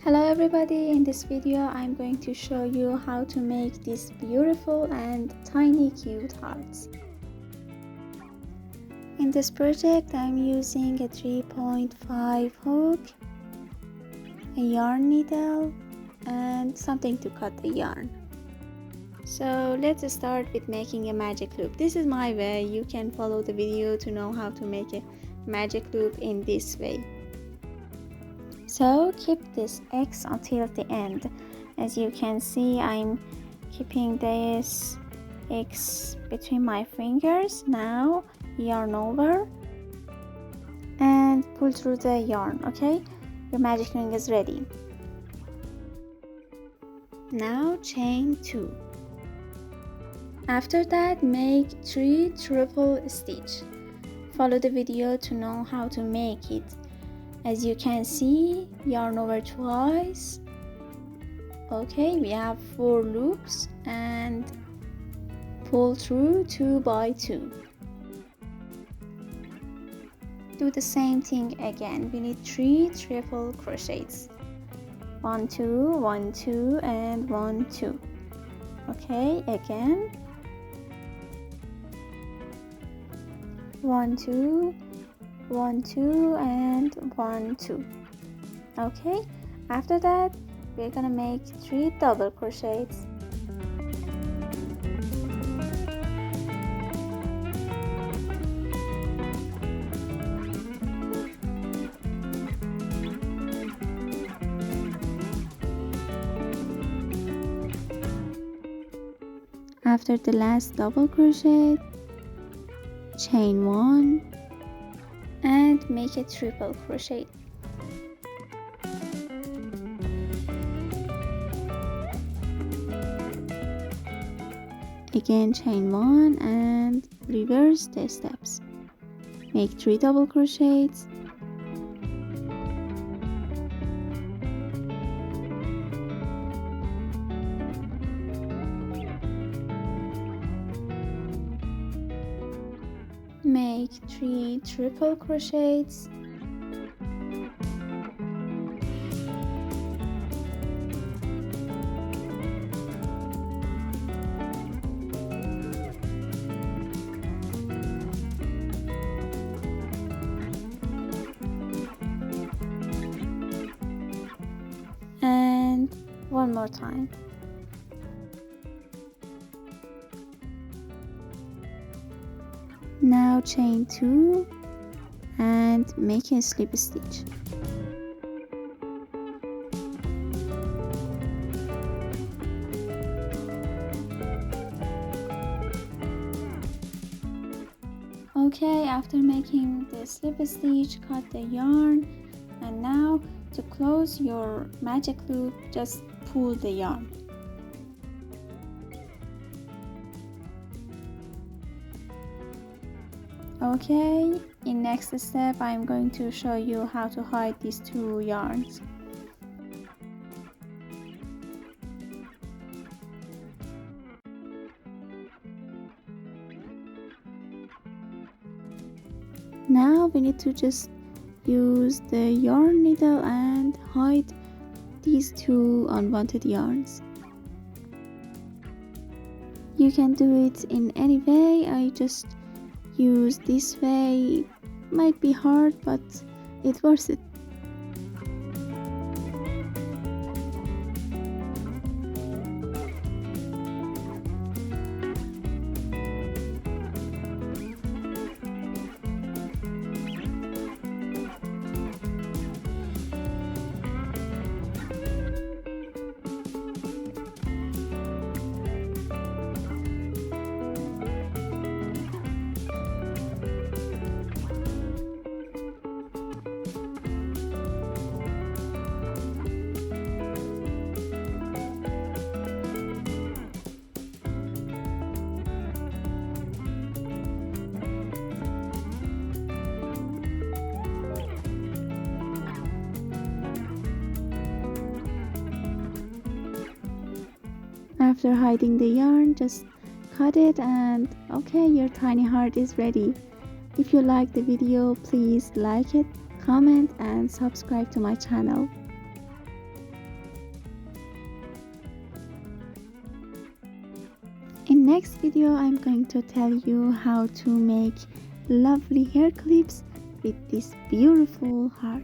Hello everybody, in this video I'm going to show you how to make these beautiful and tiny cute hearts. In this project I'm using a 3.5 hook, a yarn needle and something to cut the yarn. So let's start with making a magic loop. This is my way. You can follow the video to know how to make a magic loop in this way. So keep this X until the end. As you can see, I'm keeping this X between my fingers. Now yarn over and pull through the yarn. Okay, your magic ring is ready. Now chain 2. After that, make 3 triple stitch. Follow the video to know how to make it. As you can see, yarn over twice. Okay, we have 4 loops and pull through 2 by 2. Do the same thing again. We need 3 triple crochets. 1 2 1 2 and 1 2. Okay, again 1 2 1 2 and 1 2. Okay, after that we're gonna make 3 double crochets. After the last double crochet, chain 1 and make a triple crochet. Again chain 1 and reverse the steps. Make 3 double crochets. Make 3 triple crochets. And one more time. Now chain 2 and make a slip stitch. Okay, after making the slip stitch, cut the yarn, and now to close your magic loop, just pull the yarn. Okay, in next step I'm going to show you how to hide these 2 yarns. Now we need to just use the yarn needle and hide these 2 unwanted yarns. You can do it in any way. I just use this way. Might be hard, but it's worth it. After hiding the yarn, just cut it and okay, your tiny heart is ready. If you like the video, please like it, comment and subscribe to my channel. In next video, I'm going to tell you how to make lovely hair clips with this beautiful heart.